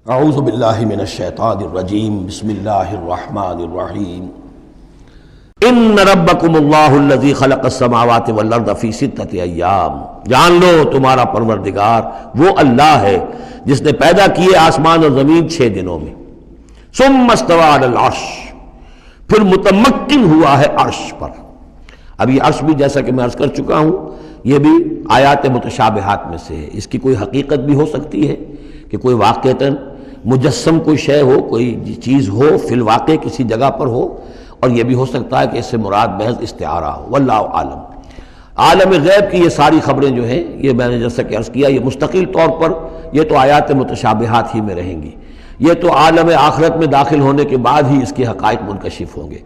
اعوذ باللہ من الشیطان الرجیم بسم اللہ الرحمن الرحیم ان ربکم اللہ الذی خلق السماوات والارض فی ستۃ ایام، جان لو تمہارا پروردگار وہ اللہ ہے جس نے پیدا کیے آسمان اور زمین 6 دنوں میں، ثم استوی علی العرش، پھر متمکن ہوا ہے عرش پر۔ اب یہ عرش بھی جیسا کہ میں عرض کر چکا ہوں یہ بھی آیات متشابہات میں سے ہے، اس کی کوئی حقیقت بھی ہو سکتی ہے کہ کوئی واقعتاً مجسم کوئی شے ہو، کوئی چیز ہو فی الواقع کسی جگہ پر ہو، اور یہ بھی ہو سکتا ہے کہ اس سے مراد محض استعارہ ہو، واللہ عالم۔ عالم غیب کی یہ ساری خبریں جو ہیں، یہ میں نے جیسا کہ عرض کیا یہ مستقل طور پر یہ تو آیات متشابہات ہی میں رہیں گی، یہ تو عالم آخرت میں داخل ہونے کے بعد ہی اس کے حقائق منکشف ہوں گے۔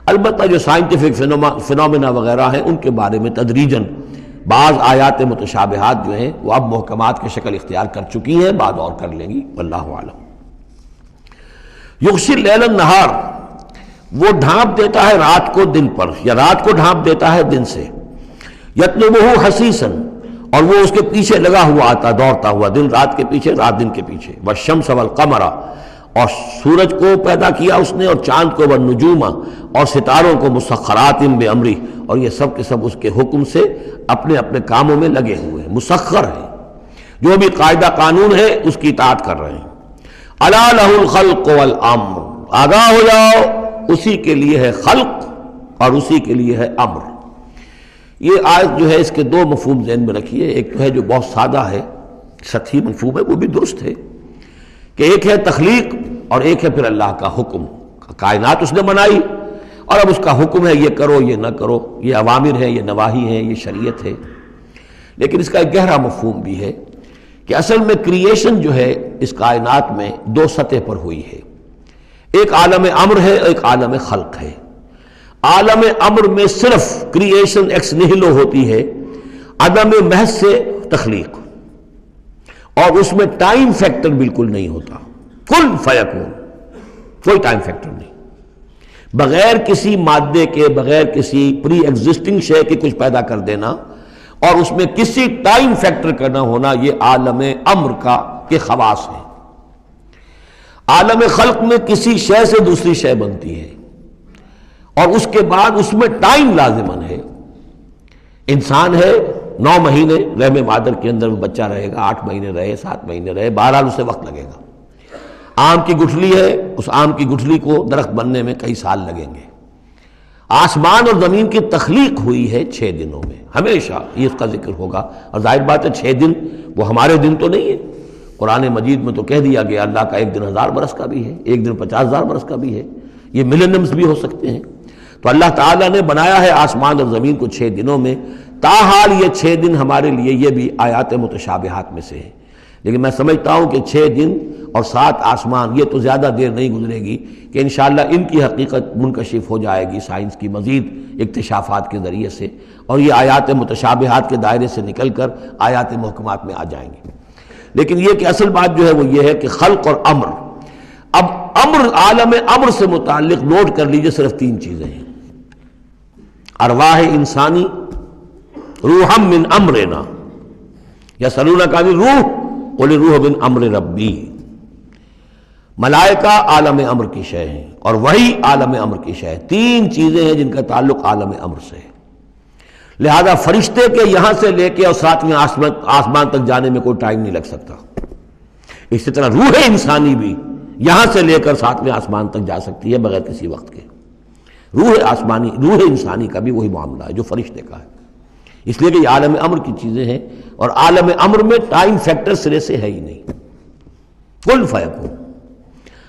البتہ جو سائنٹیفک فنومینا وغیرہ ہیں ان کے بارے میں تدریجاً بعض آیات متشابہات جو ہیں وہ اب محکمات کی شکل اختیار کر چکی ہیں، بعد اور کر لیں گی، واللہ عالم۔ یغشی اللیل النہار، وہ ڈھانپ دیتا ہے رات کو دن پر، یا رات کو ڈھانپ دیتا ہے دن سے۔ یطلبہ حثیثاً، اور وہ اس کے پیچھے لگا ہوا آتا، دوڑتا ہوا، دن رات کے پیچھے رات دن کے پیچھے۔ والشمس والقمر، اور سورج کو پیدا کیا اس نے اور چاند کو، والنجوم، اور ستاروں کو، مسخرات بامرہ، اور یہ سب کے سب اس کے حکم سے اپنے اپنے کاموں میں لگے ہوئے ہیں، مسخر ہیں، جو بھی قاعدہ قانون ہے اس کی اطاعت کر رہے ہیں۔ الا لہ الخلق والامر، آگاہ ہو جاؤ اسی کے لیے ہے خلق اور اسی کے لیے ہے امر۔ یہ آیت جو ہے اس کے 2 مفہوم ذہن میں رکھیے، ایک تو ہے جو بہت سادہ ہے، سطحی مفہوم ہے، وہ بھی درست ہے کہ ایک ہے تخلیق اور ایک ہے پھر اللہ کا حکم، کائنات اس نے بنائی اور اب اس کا حکم ہے یہ کرو یہ نہ کرو، یہ اوامر ہیں، یہ نواہی ہیں، یہ شریعت ہے۔ لیکن اس کا ایک گہرا مفہوم بھی ہے کہ اصل میں کریشن جو ہے اس کائنات میں 2 سطح پر ہوئی ہے، ایک عالم امر ہے، ایک عالم خلق ہے۔ عالم امر میں صرف کریشن ایکس نہلو ہوتی ہے، عدم محض سے تخلیق، اور اس میں ٹائم فیکٹر بالکل نہیں ہوتا، کن فیکون، کوئی ٹائم فیکٹر نہیں، بغیر کسی مادے کے، بغیر کسی پری ایگزسٹنگ شے کے کچھ پیدا کر دینا اور اس میں کسی ٹائم فیکٹر کا نہ ہونا، یہ عالم امر کے خواص ہیں۔ عالم خلق میں کسی شے سے دوسری شے بنتی ہے اور اس کے بعد اس میں ٹائم لازمن ہے۔ انسان ہے 9 مہینے رحم مادر کے اندر وہ بچہ رہے گا، 8 مہینے رہے، 7 مہینے رہے، بہرحال اسے وقت لگے گا۔ آم کی گٹھلی ہے، اس آم کی گٹھلی کو درخت بننے میں کئی سال لگیں گے۔ آسمان اور زمین کی تخلیق ہوئی ہے 6 دنوں میں، ہمیشہ یہ اس کا ذکر ہوگا، اور ظاہر بات ہے 6 دن وہ ہمارے دن تو نہیں ہے، قرآن مجید میں تو کہہ دیا گیا اللہ کا ایک دن 1000 برس کا بھی ہے، ایک دن 50,000 برس کا بھی ہے، یہ ملینمز بھی ہو سکتے ہیں۔ تو اللہ تعالیٰ نے بنایا ہے آسمان اور زمین کو 6 دنوں میں، تاحال یہ 6 دن ہمارے لیے یہ بھی آیات متشابہات میں سے ہے، لیکن میں سمجھتا ہوں کہ 6 دن اور 7 آسمان یہ تو زیادہ دیر نہیں گزرے گی کہ انشاءاللہ ان کی حقیقت منکشف ہو جائے گی سائنس کی مزید اکتشافات کے ذریعے سے، اور یہ آیات متشابہات کے دائرے سے نکل کر آیات محکمات میں آ جائیں گے۔ لیکن یہ کہ اصل بات جو ہے وہ یہ ہے کہ خلق اور امر، اب امر، عالم امر سے متعلق نوٹ کر لیجئے صرف 3 چیزیں ہیں، ارواح انسانی، روحم من امرنا، یسألونک عن الروح قل الروح من امر ربی، ملائکہ عالم امر کی شے ہیں اور وحی عالم امر کی شے ہے۔ 3 چیزیں ہیں جن کا تعلق عالم امر سے ہے، لہذا فرشتے کے یہاں سے لے کے اور 7ویں آسمان تک جانے میں کوئی ٹائم نہیں لگ سکتا۔ اسی طرح روح انسانی بھی یہاں سے لے کر 7ویں آسمان تک جا سکتی ہے بغیر کسی وقت کے۔ روح انسانی کا بھی وہی معاملہ ہے جو فرشتے کا ہے، اس لیے کہ یہ عالم امر کی چیزیں ہیں، اور عالم امر میں ٹائم فیکٹر سرے سے ہے ہی نہیں، کن فیکون۔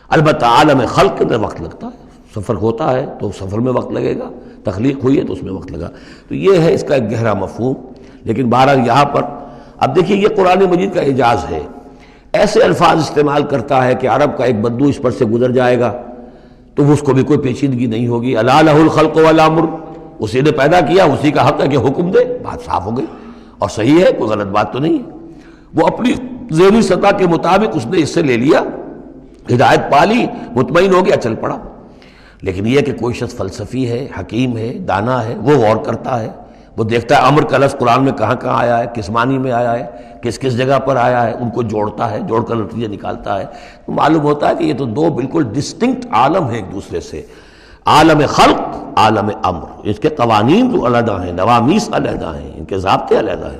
البتہ عالم خلق کے اندر وقت لگتا ہے، سفر ہوتا ہے تو سفر میں وقت لگے گا، تخلیق ہوئی ہے تو اس میں وقت لگا، تو یہ ہے اس کا ایک گہرا مفہوم۔ لیکن بہرحال یہاں پر اب دیکھیے یہ قرآن مجید کا اعجاز ہے، ایسے الفاظ استعمال کرتا ہے کہ عرب کا ایک بدو اس پر سے گزر جائے گا تو اس کو بھی کوئی پیچیدگی نہیں ہوگی۔ الا لہ الخلق والامر، اسی نے پیدا کیا، اسی کا حق ہے کہ حکم دے، بات صاف ہو گئی اور صحیح ہے، کوئی غلط بات تو نہیں ہے۔ وہ اپنی ذہنی سطح کے مطابق اس نے اس سے لے لیا، ہدایت پالی، مطمئن ہو گیا، چل پڑا۔ لیکن یہ کہ کوئی شخص فلسفی ہے، حکیم ہے، دانا ہے، وہ غور کرتا ہے، وہ دیکھتا ہے امر کا لفظ قرآن میں کہاں کہاں آیا ہے، کس معنی میں آیا ہے، کس کس جگہ پر آیا ہے، ان کو جوڑتا ہے، جوڑ کر نتیجے نکالتا ہے، تو معلوم ہوتا ہے کہ یہ تو دو بالکل ڈسٹنکٹ عالم ہیں ایک دوسرے سے، عالم خلق، عالم امر، اس کے قوانین جو علیحدہ ہیں، نوامیس علیحدہ ہیں، ان کے ضابطے علیحدہ ہیں۔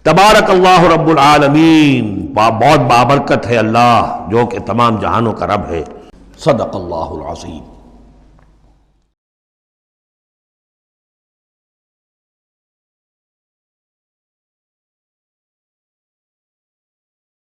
تبارک اللہ رب العالمین، بہت بابرکت ہے اللہ جو کہ تمام جہانوں کا رب ہے۔ صدق اللہ العظیم۔